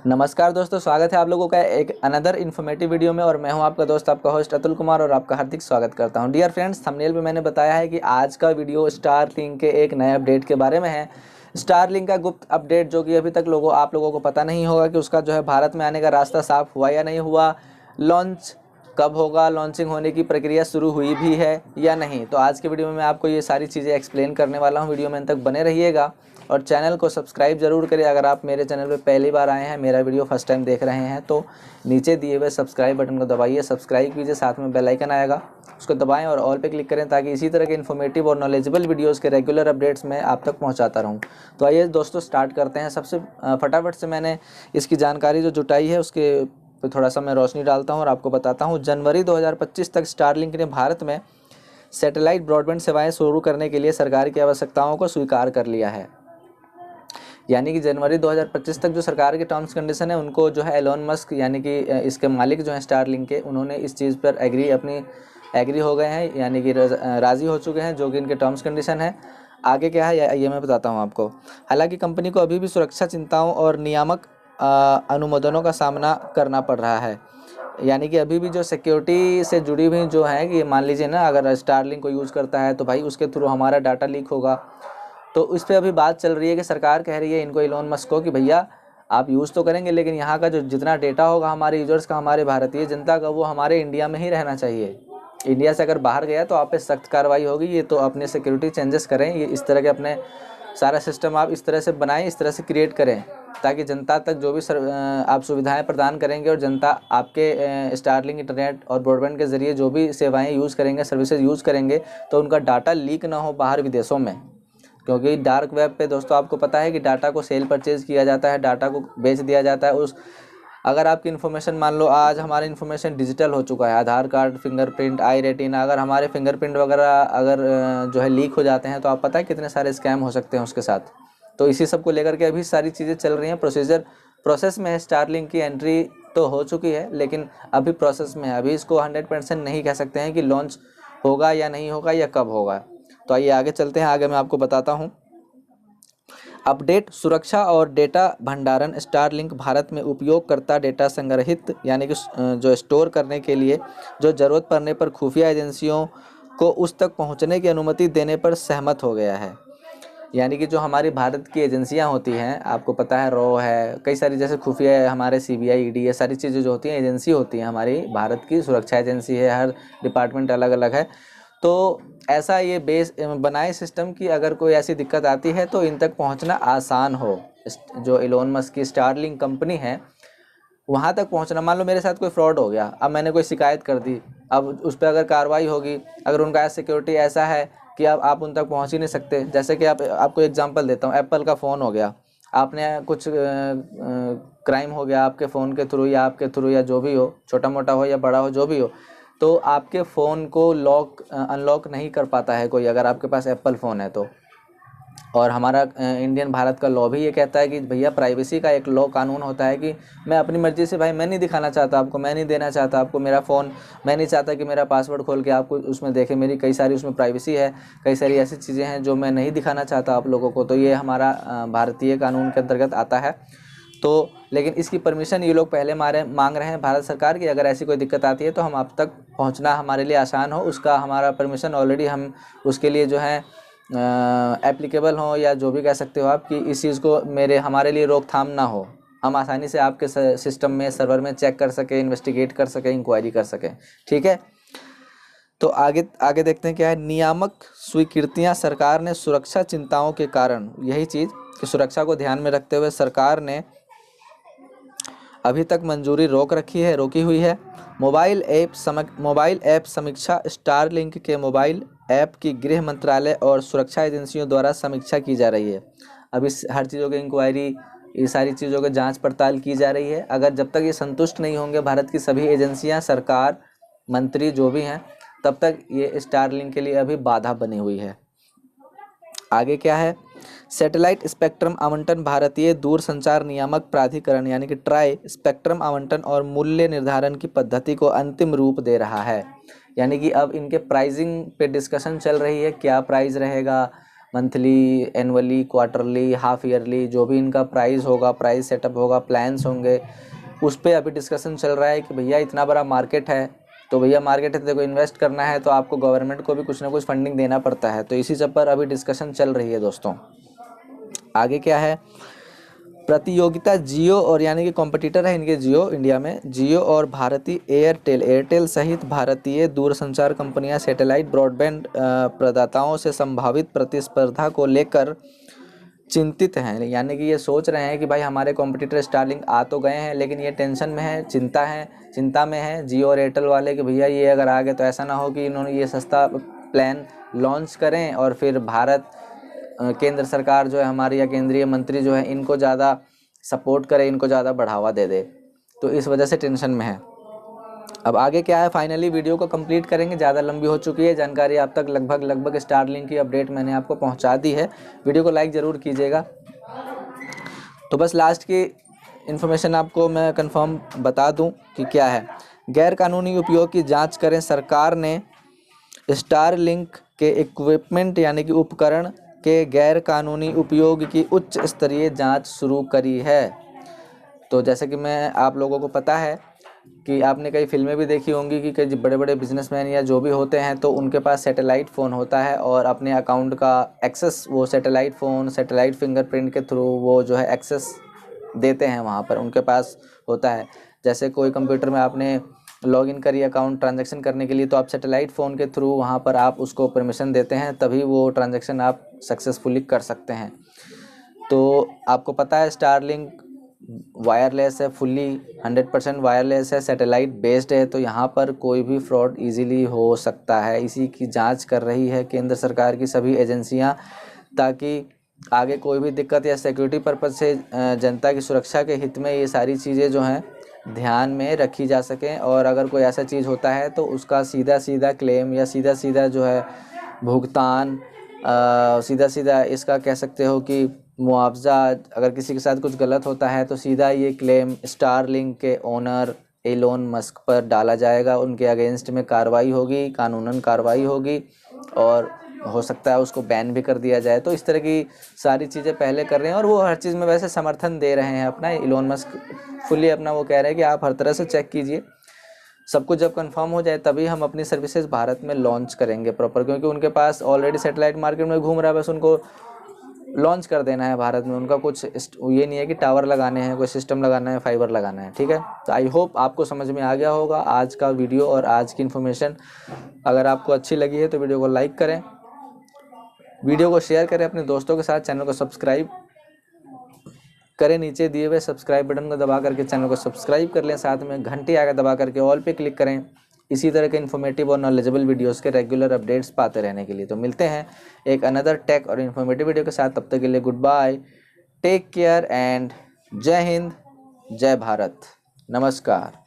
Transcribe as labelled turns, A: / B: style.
A: नमस्कार दोस्तों, स्वागत है आप लोगों का एक अनदर इन्फॉर्मेटिव वीडियो में। और मैं हूं आपका दोस्त, आपका होस्ट अतुल कुमार, और आपका हार्दिक स्वागत करता हूं। डियर फ्रेंड्स, थंबनेल में मैंने बताया है कि आज का वीडियो स्टारलिंक के एक नए अपडेट के बारे में है। स्टारलिंक का गुप्त अपडेट जो कि अभी तक आप लोगों को पता नहीं होगा कि उसका जो है भारत में आने का रास्ता साफ हुआ या नहीं हुआ, लॉन्च कब होगा, लॉन्चिंग होने की प्रक्रिया शुरू हुई भी है या नहीं। तो आज के वीडियो में मैं आपको ये सारी चीज़ें एक्सप्लेन करने वाला हूँ। वीडियो में अंत तक बने रहिएगा और चैनल को सब्सक्राइब जरूर करें। अगर आप मेरे चैनल पे पहली बार आए हैं, मेरा वीडियो फर्स्ट टाइम देख रहे हैं, तो नीचे दिए हुए सब्सक्राइब बटन को दबाइए, सब्सक्राइब कीजिए, साथ में बेल आइकन आएगा उसको दबाएं और ऑल पे क्लिक करें, ताकि इसी तरह के इन्फॉर्मेटिव और नॉलेजेबल वीडियोज़ के रेगुलर अपडेट्स मैं आप तक पहुँचाता रहूँ। तो आइए दोस्तों, स्टार्ट करते हैं। सबसे फटाफट से मैंने इसकी जानकारी जो जुटाई है उसके पे थोड़ा सा मैं रोशनी डालता हूँ और आपको बताता हूँ। जनवरी 2025 तक स्टारलिंक ने भारत में सैटेलाइट ब्रॉडबैंड सेवाएं शुरू करने के लिए सरकार की आवश्यकताओं को स्वीकार कर लिया है। यानी कि जनवरी 2025 तक जो सरकार के टर्म्स कंडीशन है, उनको जो है एलोन मस्क यानी कि इसके मालिक जो हैं स्टारलिंक के, उन्होंने इस चीज़ पर एग्री हो गए हैं, यानी कि राज़ी हो चुके हैं, जो कि इनके टर्म्स कंडीशन है। आगे क्या है ये मैं बताता हूँ आपको। हालांकि कंपनी को अभी भी सुरक्षा चिंताओं और नियामक अनुमोदनों का सामना करना पड़ रहा है। यानी कि अभी भी जो सिक्योरिटी से जुड़ी हुई जो है कि मान लीजिए ना, अगर स्टारलिंक को यूज़ करता है तो भाई उसके थ्रू हमारा डाटा लीक होगा। तो इस पर अभी बात चल रही है कि सरकार कह रही है इनको, एलोन मस्क को, कि भैया आप यूज़ तो करेंगे, लेकिन यहाँ का जो जितना डेटा होगा हमारे यूजर्स का, हमारे भारतीय जनता का, वो हमारे इंडिया में ही रहना चाहिए। इंडिया से अगर बाहर गया तो आप पे सख्त कार्रवाई होगी। ये तो अपने सिक्योरिटी चेंजेस करें, ये इस तरह के अपने सारा सिस्टम आप इस तरह से बनाएं, इस तरह से क्रिएट करें, ताकि जनता तक जो भी आप सुविधाएं प्रदान करेंगे और जनता आपके स्टारलिंक इंटरनेट और ब्रॉडबैंड के ज़रिए जो भी सेवाएं यूज़ करेंगे, सर्विसेज यूज़ करेंगे, तो उनका डाटा लीक ना हो बाहर विदेशों में। क्योंकि डार्क वेब पे दोस्तों आपको पता है कि डाटा को सेल परचेज़ किया जाता है, डाटा को बेच दिया जाता है। अगर आपकी इन्फॉर्मेशन, मान लो आज हमारी इन्फॉर्मेशन डिजिटल हो चुका है, आधार कार्ड, फिंगरप्रिंट, आई रेटिना, अगर हमारे फिंगरप्रिंट वगैरह अगर जो है लीक हो जाते हैं, तो आप पता है कितने सारे स्कैम हो सकते हैं उसके साथ। तो इसी सब को लेकर के अभी सारी चीज़ें चल रही हैं, प्रोसेस में है। स्टारलिंक की एंट्री तो हो चुकी है, लेकिन अभी प्रोसेस में है। अभी इसको 100% नहीं कह सकते हैं कि लॉन्च होगा या नहीं होगा या कब होगा। तो आइए आगे चलते हैं, आगे मैं आपको बताता हूँ। अपडेट, सुरक्षा और डेटा भंडारण। स्टारलिंक भारत में उपयोगकर्ता डेटा संग्रहित यानी कि जो स्टोर करने के लिए जो ज़रूरत पड़ने पर खुफिया एजेंसियों को उस तक पहुंचने की अनुमति देने पर सहमत हो गया है। यानी कि जो हमारी भारत की एजेंसियां होती हैं, आपको पता है रॉ है, कई सारी जैसे खुफिया है, हमारे सीबीआई, ईडी, ये सारी चीज़ें जो होती हैं एजेंसी होती हैं, हमारी भारत की सुरक्षा एजेंसी है, हर डिपार्टमेंट अलग अलग है। तो ऐसा ये बेस बनाए सिस्टम की अगर कोई ऐसी दिक्कत आती है तो इन तक पहुंचना आसान हो। जो एलोन मस्क की स्टारलिंक कंपनी है, वहाँ तक पहुँचना, मान लो मेरे साथ कोई फ्रॉड हो गया, अब मैंने कोई शिकायत कर दी, अब उस पर अगर कार्रवाई होगी, अगर उनका सिक्योरिटी ऐसा है कि अब आप उन तक पहुँच ही नहीं सकते। जैसे कि आपको एग्जांपल देता हूँ, एप्पल का फ़ोन हो गया, आपने कुछ क्राइम हो गया आपके फ़ोन के थ्रू या आपके थ्रू, या जो भी हो, छोटा मोटा हो या बड़ा हो, जो भी हो, तो आपके फ़ोन को अनलॉक नहीं कर पाता है कोई, अगर आपके पास एप्पल फ़ोन है तो। और हमारा इंडियन भारत का लॉ भी ये कहता है कि भैया प्राइवेसी का एक लॉ कानून होता है कि मैं अपनी मर्ज़ी से, भाई मैं नहीं दिखाना चाहता आपको, मैं नहीं देना चाहता आपको मेरा फ़ोन, मैं नहीं चाहता कि मेरा पासवर्ड खोल के आपको उसमें देखें, मेरी कई सारी उसमें प्राइवेसी है, कई सारी ऐसी चीज़ें हैं जो मैं नहीं दिखाना चाहता आप लोगों को। तो ये हमारा भारतीय कानून के अंतर्गत आता है। तो लेकिन इसकी परमिशन ये लोग पहले मांग रहे हैं भारत सरकार की, अगर ऐसी कोई दिक्कत आती है तो हम आप तक पहुंचना हमारे लिए आसान हो, उसका हमारा परमिशन ऑलरेडी हम उसके लिए जो है एप्लीकेबल हो, या जो भी कह सकते हो आप, कि इस चीज़ को हमारे लिए रोकथाम ना हो, हम आसानी से आपके सिस्टम में, सर्वर में चेक कर सकें, इन्वेस्टिगेट कर सकें, इंक्वायरी कर सकें। ठीक है, तो आगे देखते हैं क्या है। नियामक स्वीकृतियां। सरकार ने सुरक्षा चिंताओं के कारण, यही चीज़ कि सुरक्षा को ध्यान में रखते हुए सरकार ने अभी तक मंजूरी रोकी हुई है। मोबाइल ऐप समीक्षा। स्टारलिंक के मोबाइल ऐप की गृह मंत्रालय और सुरक्षा एजेंसियों द्वारा समीक्षा की जा रही है। अभी हर चीज़ों की इंक्वायरी, ये सारी चीज़ों की जांच पड़ताल की जा रही है। अगर जब तक ये संतुष्ट नहीं होंगे भारत की सभी एजेंसियां, सरकार, मंत्री जो भी हैं, तब तक ये स्टारलिंक के लिए अभी बाधा बनी हुई है। आगे क्या है। सैटेलाइट स्पेक्ट्रम आवंटन। भारतीय दूरसंचार नियामक प्राधिकरण यानी कि ट्राई स्पेक्ट्रम आवंटन और मूल्य निर्धारण की पद्धति को अंतिम रूप दे रहा है। यानी कि अब इनके प्राइसिंग पे डिस्कशन चल रही है, क्या प्राइस रहेगा, monthly, annually, quarterly, half yearly, जो भी इनका प्राइस होगा, प्राइस सेटअप होगा, प्लान्स होंगे, उस पर अभी डिस्कशन चल रहा है कि भैया इतना बड़ा मार्केट है, तो भैया मार्केट है तो देखो इन्वेस्ट करना है तो आपको गवर्नमेंट को भी कुछ ना कुछ फंडिंग देना पड़ता है। तो इसी सब पर अभी डिस्कशन चल रही है दोस्तों। आगे क्या है, प्रतियोगिता जियो और यानी कि कॉम्पिटिटर है इनके जियो, इंडिया में जियो और भारती एयरटेल सहित भारतीय दूरसंचार कंपनियां सैटेलाइट ब्रॉडबैंड प्रदाताओं से संभावित प्रतिस्पर्धा को लेकर चिंतित हैं। यानी कि ये सोच रहे हैं कि भाई हमारे कॉम्पिटिटर स्टारलिंक आ तो गए हैं, लेकिन ये टेंशन में है, चिंता में है जियो और एयरटेल वाले कि भैया ये अगर आ गए तो ऐसा ना हो कि इन्होंने ये सस्ता प्लान लॉन्च करें और फिर भारत केंद्र सरकार जो है हमारी या केंद्रीय मंत्री जो है इनको ज़्यादा सपोर्ट करे, इनको ज़्यादा बढ़ावा दे दे। तो इस वजह से टेंशन में है। अब आगे क्या है, फाइनली वीडियो को कंप्लीट करेंगे, ज़्यादा लंबी हो चुकी है जानकारी आप तक लगभग स्टारलिंक की अपडेट मैंने आपको पहुंचा दी है। वीडियो को लाइक ज़रूर कीजिएगा। तो बस लास्ट की इन्फॉर्मेशन आपको मैं कंफर्म बता दूं कि क्या है, गैर कानूनी उपयोग की जांच करें, सरकार ने स्टारलिंक के इक्विपमेंट यानी कि उपकरण के गैर कानूनी उपयोग की उच्च स्तरीय जांच शुरू करी है। तो जैसे कि मैं आप लोगों को पता है कि आपने कई फिल्में भी देखी होंगी कि कई बड़े बड़े बिजनेसमैन या जो भी होते हैं तो उनके पास सैटेलाइट फ़ोन होता है और अपने अकाउंट का एक्सेस वो सैटेलाइट फ़ोन, सैटेलाइट फिंगरप्रिंट के थ्रू वो जो है एक्सेस देते हैं, वहाँ पर उनके पास होता है। जैसे कोई कंप्यूटर में आपने लॉगिन करी अकाउंट ट्रांजैक्शन करने के लिए, तो आप सैटेलाइट फ़ोन के थ्रू वहाँ पर आप उसको परमिशन देते हैं, तभी वो ट्रांजैक्शन आप सक्सेसफुली कर सकते हैं। तो आपको पता है स्टारलिंक वायरलेस है, फुल्ली 100% वायरलेस है, सैटेलाइट बेस्ड है, तो यहाँ पर कोई भी फ्रॉड इजीली हो सकता है। इसी की जांच कर रही है केंद्र सरकार की सभी एजेंसियाँ, ताकि आगे कोई भी दिक्कत या सिक्योरिटी पर्पज़ से जनता की सुरक्षा के हित में ये सारी चीज़ें जो हैं ध्यान में रखी जा सकें। और अगर कोई ऐसा चीज़ होता है तो उसका सीधा क्लेम या सीधा जो है भुगतान, सीधा इसका कह सकते हो कि मुआवजा, अगर किसी के साथ कुछ गलत होता है तो सीधा ये क्लेम स्टारलिंक के ओनर एलोन मस्क पर डाला जाएगा, उनके अगेंस्ट में कार्रवाई होगी, कानूनन कार्रवाई होगी और हो सकता है उसको बैन भी कर दिया जाए। तो इस तरह की सारी चीज़ें पहले कर रहे हैं और वो हर चीज़ में वैसे समर्थन दे रहे हैं अपना, एलोन मस्क फुल्ली अपना वो कह रहे हैं कि आप हर तरह से चेक कीजिए, सब कुछ जब कंफर्म हो जाए तभी हम अपनी सर्विसेज भारत में लॉन्च करेंगे प्रॉपर, क्योंकि उनके पास ऑलरेडी सैटेलाइट मार्केट में घूम रहा है, बस उनको लॉन्च कर देना है भारत में। उनका कुछ ये नहीं है कि टावर लगाने हैं, कोई सिस्टम लगाना है, फाइबर लगाना है, ठीक है। तो आई होप आपको समझ में आ गया होगा आज का वीडियो और आज की इन्फॉर्मेशन। अगर आपको अच्छी लगी है तो वीडियो को लाइक करें, वीडियो को शेयर करें अपने दोस्तों के साथ, चैनल को सब्सक्राइब करें, नीचे दिए हुए सब्सक्राइब बटन को दबा करके चैनल को सब्सक्राइब कर लें, साथ में घंटी आगे दबा करके ऑल पे क्लिक करें इसी तरह के इन्फॉर्मेटिव और नॉलेजेबल वीडियोस के रेगुलर अपडेट्स पाते रहने के लिए। तो मिलते हैं एक अनदर टेक और इन्फॉर्मेटिव वीडियो के साथ, तब तक के लिए good bye, take care and जय हिंद, जय भारत, नमस्कार।